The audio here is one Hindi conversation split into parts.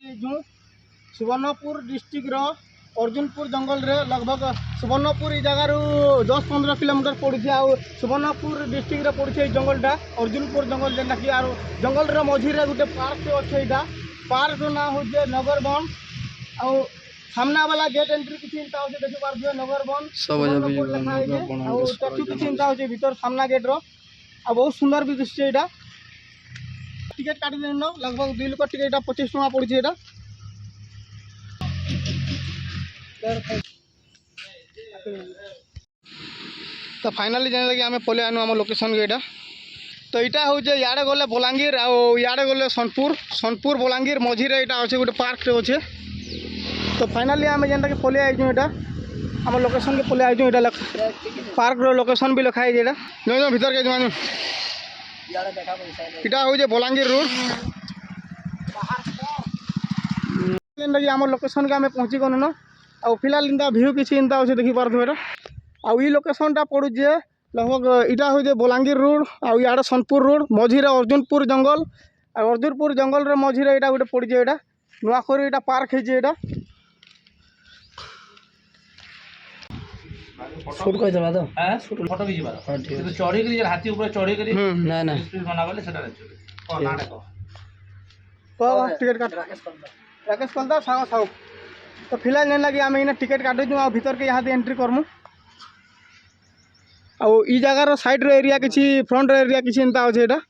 जो सुवर्णपुर डिस्ट्रिक्ट अर्जुनपुर जंगल रे लगभग सुवर्णपुर जगार 10-15 किलोमीटर पड़ी आउ सुवर्णपुर डिस्ट्रिक्ट रे पड़ी जंगलटा अर्जुनपुर जंगल जेनटा कि आर जंगल रे मझी रे गोटे पार्क अच्छे यहाँ पार्क ना हूँ नगर वन आउ सामना वाला गेट एंट्री की चिंता हो देखि पार नगर वन टैचू की चिंता हो भीतर सामना गेट रो आ बहुत सुंदर भी दिशे यहाँ टिकेट काटी देन लगभग 2 लोक टिकेट 25 टका पड़ी यहाँ तो फाइनाली जान कि आम पलि आनु आम लोकेशन के यहाँ तो यहाँ हूँ इे गले बलांगीर आड़े गले सोनपुर बलांगीर मझी यहाँ अच्छे गोटे पार्क अच्छे तो फाइनाली आम जेनटा कि पलि आईचु यहाँ आम लोकेशन के पलि आईचु यहाँ पार्क लोकेशन भी लिखाई यहाँ जो भीतर के जो इटा हूँ बलांगीर रोड जेनटा कि आम लोकेशन के आम पहुँची गनु न आ फिलहाल इनका व्यू किसी इनता अच्छे देखी पार्थ आउ लोकेशनटा पड़ुचे लगभग इटा हूँ बलांगीर रोड आड़े सोनपुर रोड मझीरे अर्जुनपुर जंगल अर्जुनपुर जंगल रे मझीरे यहाँ गोटे पड़े यहाँ नुआखोरी यहाँ पार्क है यहाँ शूट कर देबा तो हां शूट फोटो भी जिबा हां ठीक है चढ़ी के हाथी ऊपर चढ़ी के ना ना स्पीड बना गले सेटा को नाटा को टिकट काट राकेश कलदा साव साव तो फिलहाल नहीं लगी आम इन टिकेट काटू आ भीतर के यहाँ एंट्री करमु आउ ई जगार साइड रो एरिया किसी फ्रंट रो एरिया किसी एंता अच्छे यहाँ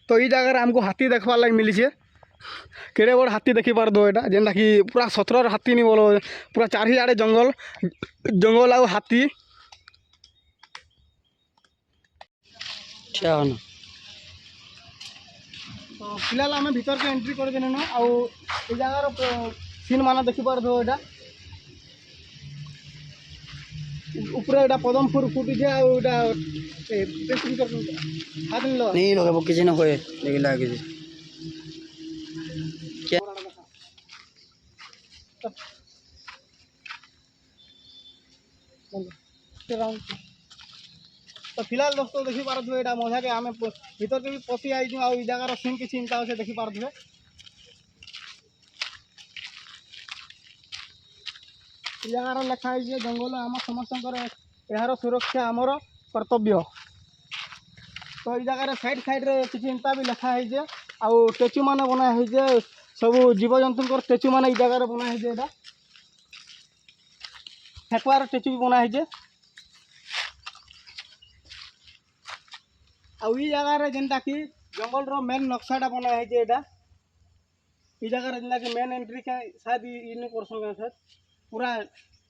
तो ई जगार हमको हाथी देखवार लगे मिली है केड़े बड़ हाथी देखी पार दो यहाँ जेनटा कि पूरा सतर हाथी नहीं बोलो पूरा चारिआड़े जंगल जंगल आउ हाथी तो फिलहाल आम भीतर के एंट्री कर देने ना आउ ये जगार सीन मान देखी पार दो यहाँ ऊपर यहाँ पदम फूल फुटी हाथ नहीं लगे वो किसी ने होए लेकिन लागे तो फिलहाल दोस्तों देखी पार यहाँ मजा के आम भीतर के भी पशि आई आई जगार सीन की चिंता अच्छे देखी पार जगार लिखाई जंगल आम समस्त यार सुरक्षा आमर कर्तव्य तो ये जगार साइड साइड रे किसी इंता भी लिखाई आउ स्टेचू मान बनाई सब जीवजंतु स्टेचू मान जगार बनाई यहाँ ठेकुआर स्टेचू भी बनाई आउ ई जगार जेनटा कि जंगल रो मेन नक्शाटा बनाई यहाँ ई जगार जेनटा कि मेन एंट्री का शायद इन करसन सर पूरा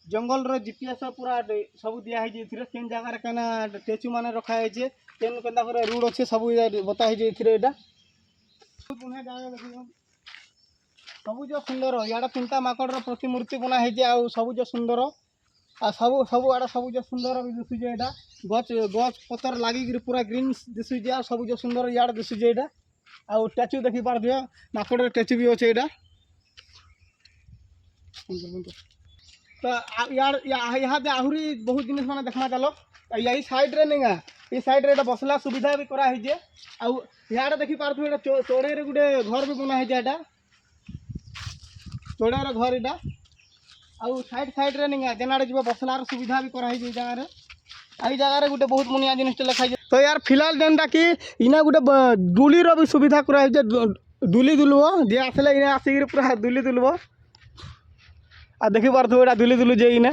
जंगल रो जीपीएस पूरा सब दिया है केन जगार केना स्टेचू मान रखाई केन केनता करे रूट अच्छे सब बताई यहाँ बहुत बढ़िया जगह सबुज सुंदर इड़ा 3टा माकड़ प्रतिमूर्ति बनाई आउ सबुज सुंदर आ सब आड़ा सबुज सुंदर भी दिशुचे यहाँ गच गच पतर लगिक पूरा ग्रीन दिशुचे आ सबुज सुंदर इड़ा दिशुचे यहाँ आउ स्टाच्यू देखी पार माकड़ स्टाच्यू भी अच्छे यहाँ तो यहाँ आहरी बहुत जिन मैंने देखना चलो यही साइड रे नहीं ये साइड रे बसला सुविधा भी कराई आउ यहाँ देखी पार्थ चौड़े गोटे घर भी बनाई यहाँ चौड़े घर यहाँ आउ साइड साइड रे नहीं जेनाड़े जी बसलार सुविधा भी कराई जगह आई जगह गोटे बहुत मुनिया जिन लिखाई तो यार फिलहाल जेनटा कि इना गोटे डुली भी सुविधा कराई डुली दुलब जे आसले इने आसिक पूरा डुली दुलब आ देखी पार्थ यहाँ डुली दुलु जे इने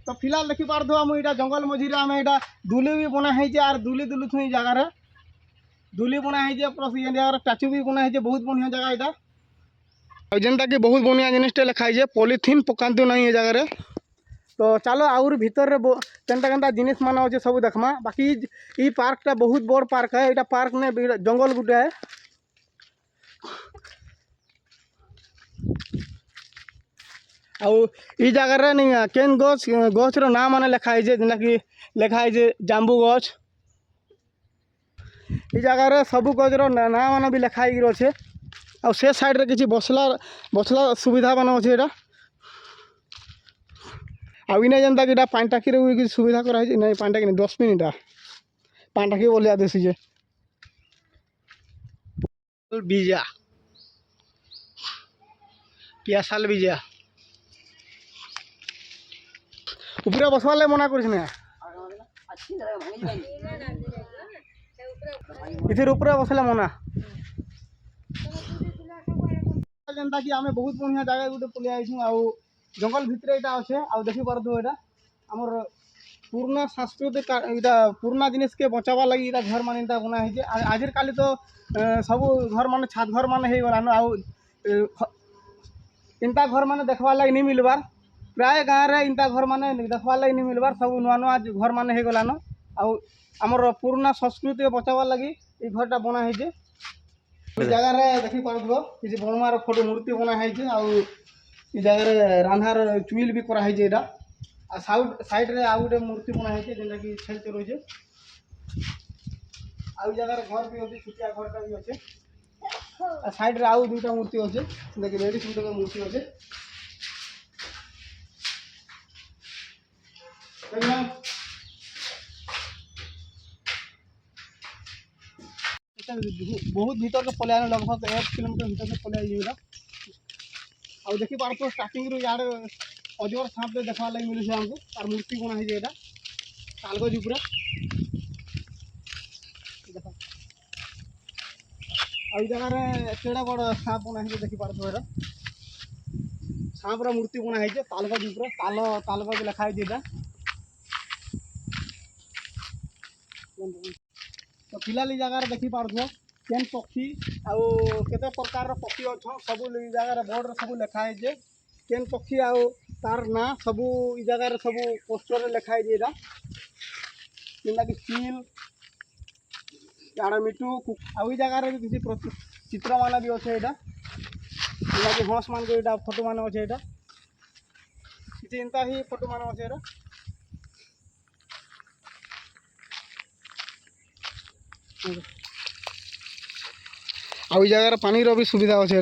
तो फिलहाल देखी पार्थ आम यहाँ जंगल मझी आम यहाँ डुली भी बनाई आर डुली दुलु थी जगार डुली बनाई प्लस ये जगह स्टाच्यू भी बनाई बहुत बढ़िया जगह यहाँ जेनटा कि बहुत बढ़िया जिनटे लिखाई पॉलीथिन पकातु ना ये जगह तो चलो आउर भीतर रे केनता केनता जिनिस मान अच्छे सब देखमा बाकी ई पार्कटा बहुत बड़ पार्क है यहाँ पार्क ने जंगल गुटे है आउ ई जगह नहीं केन गछ गछ रो नाम माने लिखाई जेना कि लिखाई जांबू गछ ई जगह सब गछ रो नाम मान भी लिखाई अच्छे आ से साइड रे किसी बसला बसला सुविधा मान अच्छे यहाँ आउ इने जेनता कि पानी टाकी रे सुविधा कराई नहीं पानी टाकी डस्टबिन यहाँ पांडाकी बोले आदेश जे बीजा पियासाल बीजा ऊपर बसवाले मना कर इधर ऊपर बसले मना जेनता कि आमे बहुत बढ़िया जगह गोटे पलि आइछू आ जंगल भितर एटा अच्छे आ देखि पारदो एटा हमर पुराना सांस्कृतिक इटा पुराना जिनिस के बचावा लगी इटा घर मान इटा बना है आज काली तो सब घर मान छात घर मान हो गलान आ इंता घर मान देखवा लगी नहीं मिलबार प्राय गाँव रे इंता घर मान देखवा लगी नहीं मिलबार सब नुआ नुआ घर मान हो गलान आमर पुराना संस्कृति बचावा लगी ये घरटा बना है जगार देखी पार्थ किसी बनमार फोटो मूर्ति बना है जगार रांधार चुईल भी कराई साइड रे आउ गोटे मूर्ति बना है जेनटा कि छेल चरोजे आउ जगार घर भी अच्छे छुटिया घरटा भी अच्छे साइड रे आउ दुईटा मूर्ति अच्छे देखिए लेडीज गुटे मूर्ति अच्छे बहुत भीतर के पलि लगभग 1 किलोमीटर भीतर से पलि आइला आ देखी पार तो स्टार्टिंग रू यार अजगर सांप देखा लगे मिलूँ हमको तार मूर्ति बना है यहाँ तालगज पूरा देख आई जगार केड़ा बड़ सांप बना है देखी पार यहाँ सांपर मूर्ति बना है तालगज पूरा तालगज लिखा है तो फिलहाल जगार देखी पार्थ केन पक्षी आउ केते प्रकार पक्षी अच्छा सब जगार बोर्ड सब लिखाई केन पक्षी आउ तार ना सब इ जगार सब पोस्टर लिखाई जेनटा कि सील यार मिटू आउ इ जगार भी किसी चित्र मान भी अच्छे यहाँ जेनटा कि हंस मान को फोटो मान अच्छे यहाँ किसी इंता ही फोटो मान अच्छे यहाँ आउ जगार पानी रो भी सुविधा अच्छे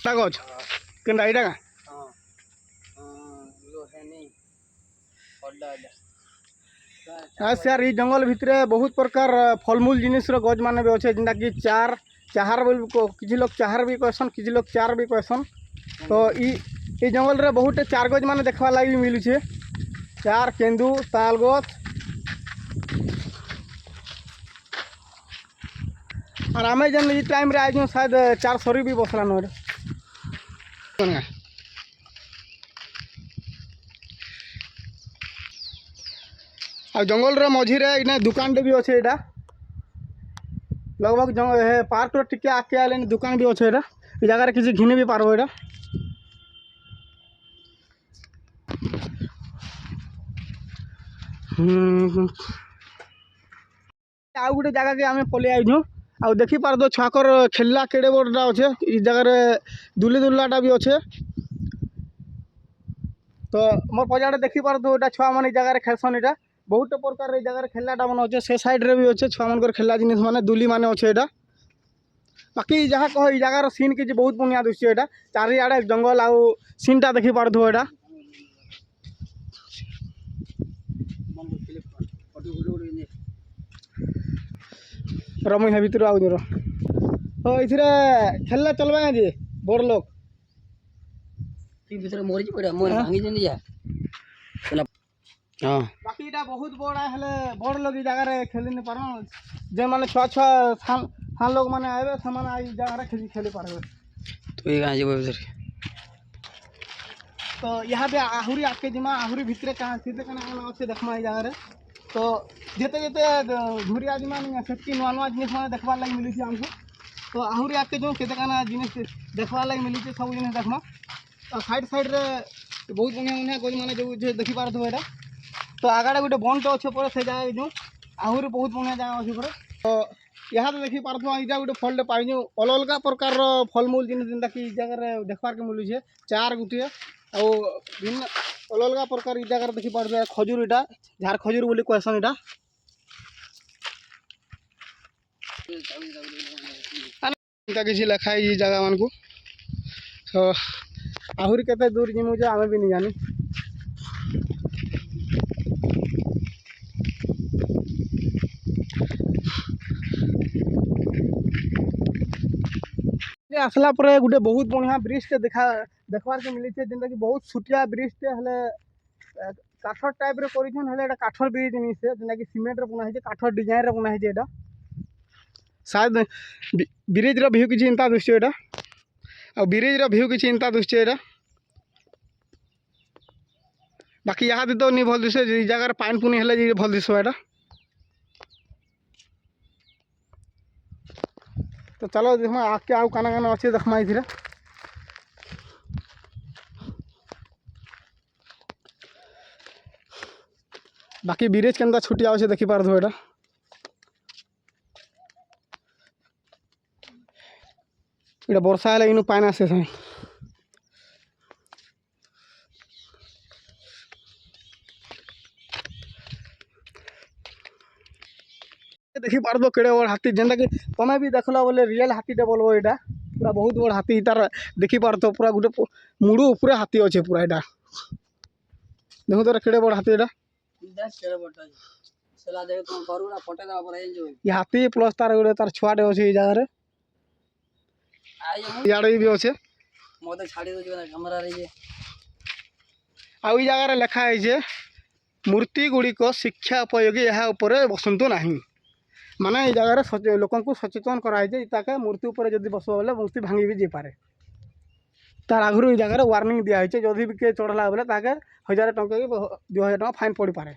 गज केनटा यहाँ का यार ये जंगल भितर बहुत प्रकार फलमूल जिनिस गज मान भी अच्छे जेनटा कि चाहार किसी लोग चाहार भी कहसन किसी लोग चार भी कहसन तो ये जंगल रे बहुत चार गज मान देखवा लगी मिलूचे चार केंदू ताल गज और आम जन ये टाइम रे आज शायद 4 सरी भी बसलान आ जंगल रे मझी रे इने दुकान भी अच्छे यहाँ लगभग पार्क टिके आके आले दुकान भी अच्छे ये जगह किसी घिनी भी पार्ब यहाँ आउ गोटे जगह के आम पलि आइनु आ देखी पार दो छुआकर खेलना केड़े बड़ा अच्छे इ जगह दुली दुलाटा भी अच्छे तो मोर पजाड़े देखी पार दो यहाँ छुआ मैंने जगह खेलसन यहाँ बहुत प्रकार जगह खेलनाटा मन अच्छे से साइड रे भी अच्छे छुआ मन खेलना जिनिस माने दुली माने अच्छे यहाँ बाकी जहाँ कह जगार सीन किसी बहुत बढ़िया दृश्य यहाँ चारिआडे जंगल आउ सीनटा देखी पार दो यहाँ रमुई है भितर आउ जर तो इधर खेलना चलवा जी बड़ लोग मरी पड़ा मोर भांगी जन जा हाँ बाकी यहाँ बहुत बड़ा हेले बड़ लोग जगह खेली नहीं पार जे मैंने छुआ छुआ थान लोग मैंने आए से जगह खेली पारे तो ये कहाँ जीव तो यहाँ पे आहुरी आके जिमा आहुरी भितर कहाँ अच्छे देखमा जगह तो जेते जेते घूरिया जिमा सेफ्टी नुआ नुआ जिनिस मैंने देखवार लगी मिली आमको तो आहुरी आके जो केते काना जिनिस देखवार लगी मिली सब जिनिस देखमा तो साइड साइड रे बहुत बढ़िया बढ़िया गज मैंने जो देखी पारथो यहाँ तो आगाड़े गोटे बंद अच्छे पड़े से जगह जो आहुरी बहुत बढ़िया जगह अच्छे पड़े तो यहाँ तो देखी पारथो यहाँ गोटे फलटे पाई अलग अलग प्रकार फलमूल जिनिस जेनटा कि जगह देखवार के मिलूचे चार गोटे आउ भिन्न अलग अलग प्रकार जगह देखी पारे खजूर यहाँ झार खजूर बोली कहसन यहाँ किसी लिखाई ये जगह मान को तो आहरी केते दूर जिमु जे आमे भी नहीं जानी आसला पर गोटे बहुत बढ़िया ब्रिजटे देखबार के मिली जेनटा कि बहुत छुटिया ब्रिजटे हेले काठर टाइप रे करिछन हेले एटा काठर ब्रिज नहीं से जेना कि सीमेंट रे बना है काठर डिजाइन रे बना है एटा शायद ब्रिज रो व्यू किछि इंता दृश्य एटा आ ब्रिज रो व्यू किछि इंता दृश्य एटा बाकी यहाँ तो नहीं भल दिशे जगह पानी पुनी हेले भल दिश एटा तो चलो देखमा आके आउ काना काना अच्छे देखमा इधर बाकी ब्रिज केनता छुटिया अच्छे देखी पार एटा इटा वर्षा हेले इनु पानी आसे साई देखी पार दो केड़े बड़ हाथी जेनता कि तमे भी देखला बोले रियल हाथीटे बोलबो एटा पूरा बहुत बड़ हाथी तार देखी पार तो पूरा गोटे मुड़ू ऊपर हाथी अच्छे पूरा एटा देखो तो केड़े बड़ हाथी एटा ये हाथी प्लस तार गोटे तार छुआटे अच्छे ये जगह इाड़े भी अच्छे आउ जगार लिखा है मूर्ति गुड़िक शिक्षा उपयोगी यह बसतु ना माने ये जगह लोक सचेतन कराई ताके मूर्ति उपर जब बस बोले मूर्ति भांगी भी जापे तार आगु ये जगह वार्निंग दिखाई जदि भी किए चढ़ला बोले 1000 टंका कि 2000 टंका फाइन पड़ पारे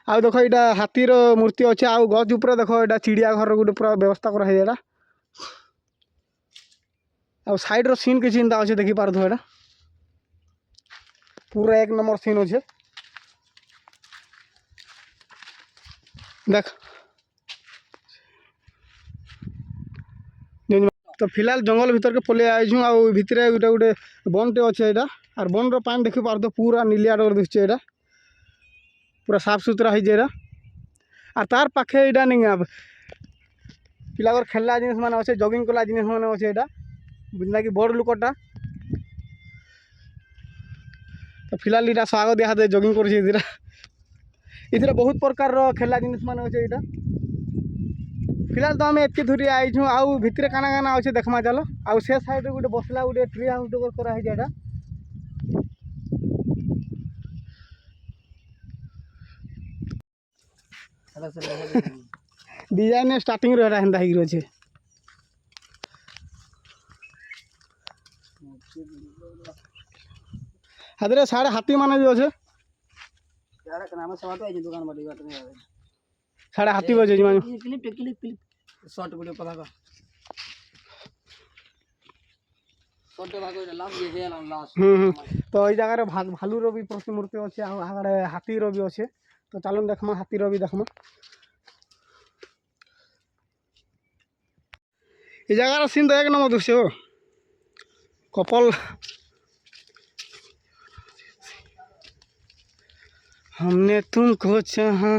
आउ देख यहाँ हाथीर मूर्ति अच्छे आउ गज उपर देख यहाँ चिड़िया घर गोटे पूरा व्यवस्था कराई आ साइड सीन किसी इंता अच्छे देखी पार एटा पूरा 1 नंबर सीन अच्छे देख तो फिलहाल जंगल भीतर के पलि आईछू आ भितर गोटे गोटे बनटे अच्छे यहाँ और बन पानी देखी पार तो पूरा नीलिया डर दिखे यहाँ पूरा साफ सुथरा है और तार पाखे यहाँ नहीं पिला खेलला जिनिस मान अच्छे जगिंग कला जिनिस मान अच्छे यहाँ बुझना कि बड़ लुकटा तो फिलहाल यहाँ स्वागत दिया दे जगिंग कर इधर बहुत प्रकार खेला जिनिस मान अच्छे यहाँ फिलहाल तो आम एतके दूरी आईछू आउ भितर काना काना अच्छे देखमा चलो आउ से साइड गोटे बसला गोटे ट्री हाउस कराई यहाँ डिजाइन स्टार्टिंग रहा हेन्ता हो अच्छे हाथ साढ़े हाथी मान भी अच्छे साढ़े हाथी बजे तो ये जगह भालू भी प्रतिमूर्ति अच्छे आगे हाथी भी अच्छे तो चलो देखमा हाथी भी देखमा ये जगह सीन तो 1 नंबर दृश्य हो कपल हमने तुमको चाहा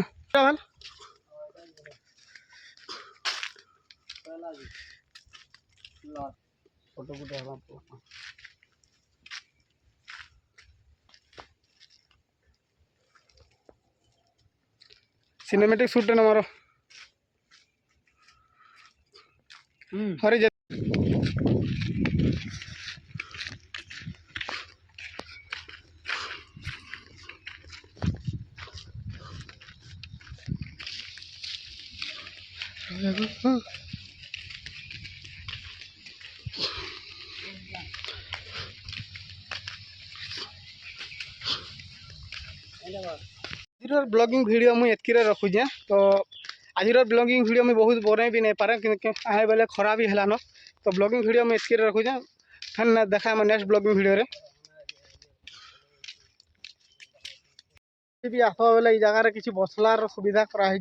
सिनेमेटिक शूट है मारो हरे आज ब्लॉगिंग वीडियो मुझे एतकी रखुचे तो आज ब्लॉगिंग वीडियो मुझे बहुत बने भी नहीं पारे आए बेले खरा भी है तो ब्लॉगिंग वीडियो मुझे एतकी रखुचे फिर देखा नेक्स्ट ब्लॉगिंग वीडियो रे भी आस बेले जगार किसी बसलार सुविधा कराई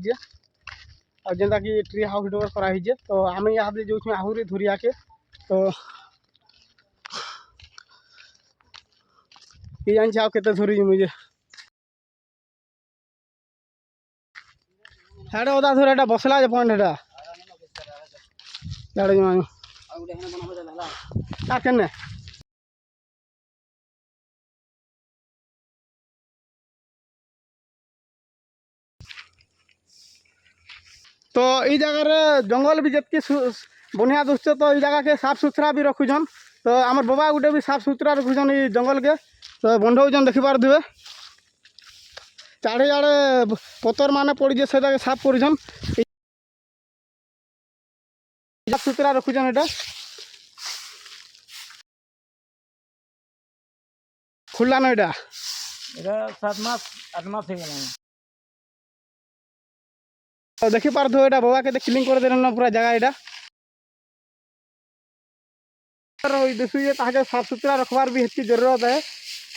जेनता कि ट्री हाउस कराई तो आम यहाँ जो आहरी धुरिया के तो ये जानी आते धरी मुझे साढ़े ओदा धर एटा बसला पॉइंट एटा केने तो ये जगह जंगल भी जितकी बढ़िया दोस्त तो ये जगह के साफ सुथरा भी रखुछन तो आमर बाबा गुटे भी साफ सुथरा रखुछन ये जंगल के तो बंधौछन देखिपारे चाड़े चाड़े पतर मान पड़े से साफ कर साफ सुथरा रखुछन एटा खुला ना एटा এটা 7 মাস 8 মাস হয়ে গেল तो देखिपारे एटा बाबा के क्लीन कर देना ना पूरा जगह एटा देखिए ताके साफ सुथरा रखबार भी हेतु जरूरत है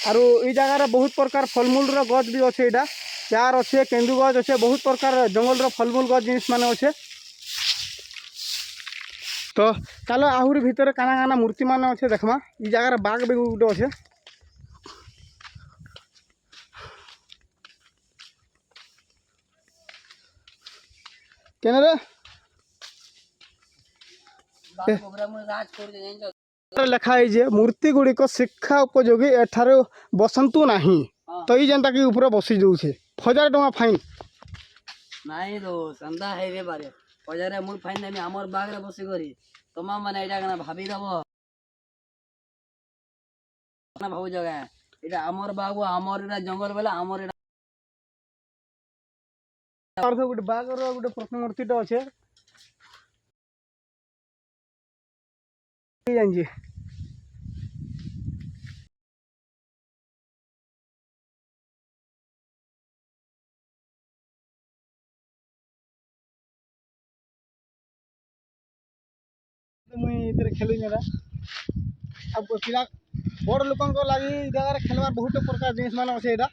और ये जगह बहुत प्रकार फलमूल गछ भी अच्छे यहाँ चार अच्छे केन्दु गछ अच्छे बहुत प्रकार जंगल फलमूल गछ जिनिस मान अच्छे तो चलो आहरी भितर काना काना मूर्ति मान अच्छे देखमा ये जगह बाघ भी गोटे अच्छे केने रे लिखा है जे मूर्ति गुड़िक शिक्षा उपयोगी एठारे बसंतु नाही तो ये जनता की ऊपर बसी जाऊे 1000 टका फाइन नहीं दो संदा है रे बारे पजारे मुर फाइन नहीं हमर बाग रे बसी करी तमा माने एटा कना भाबी दबो ना भाऊ जगह एटा हमर बाग हमर एटा जंगल बेला हमर एटा अर्थ गुटे बाग रो गुटे प्रतिमूर्ति तो अच्छे जानजी मुई इधर खेलु नेला अब पिला बड़ लोकन को लागि जगह खेलवार बहुत प्रकार जिनिस मान अच्छे एटा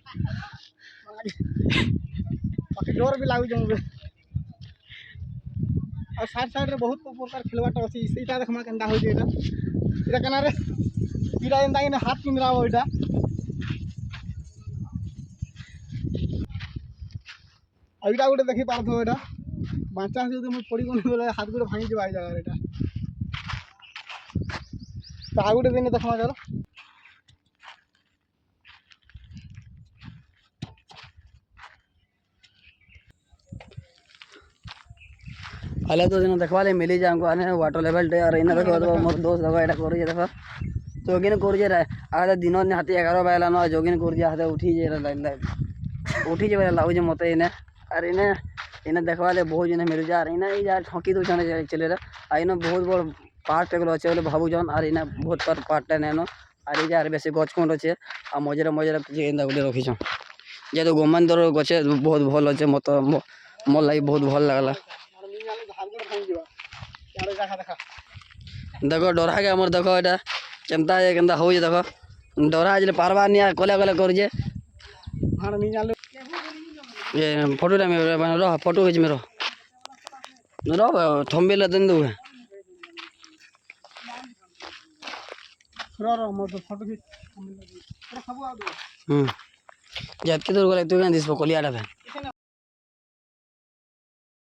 बाकी डर भी लागु जंगे और साइड साइड रे बहुत प्रकार खेलवाटा अच्छे इटा देखमा केनता होई एटा एटा कना रे पीड़ा एंता कि हाथ पिंदरा हो एटा एटा गुटे देखि पारथो एटा बांचा से तो पड़ी कोन बोले हाथ गुटे भांगी जबाई जगह एटा तो आ गुटे दिन देखमा चलो अलग तो दिन देखवा ले मिली जांको आने वाटर लेवल डे और इना देखो मोर दोस्त देखो एटा करू जे देखो जोगिन करू जे आधा दिन ने हाथी 11 बायला न जोगिन करू जे हाथे उठी जे उठी जे बायला लागो जे मते इने और इने देखवा ले बहुत जने मिल जा इना ई जा ठकी दो जने चले रे आ इने बहुत बड़ पार्ट टेबल अच्छे बोले भाबू जन और इने बहुत पर पार्ट नेनो और ई जा बेसी गछ कोंड अच्छे आ मजरे मजरे एंदा गुटे रखी छन जे तो गोमंदर गछे बहुत भल अच्छे मत मोर लागि बहुत भल लागला देखो डरा के हमर देखो एटा केनता है केनता हो जे देखो डरा जे पारवा निया कोले कोले कर जे हां नी जाले ये फोटो रे में रो फोटो खींच मेरो रो थंबेला दन दो रो मोर फोटो खींच पूरा सब आ दो जब के दूर गले तू केन दिस कोलियाटा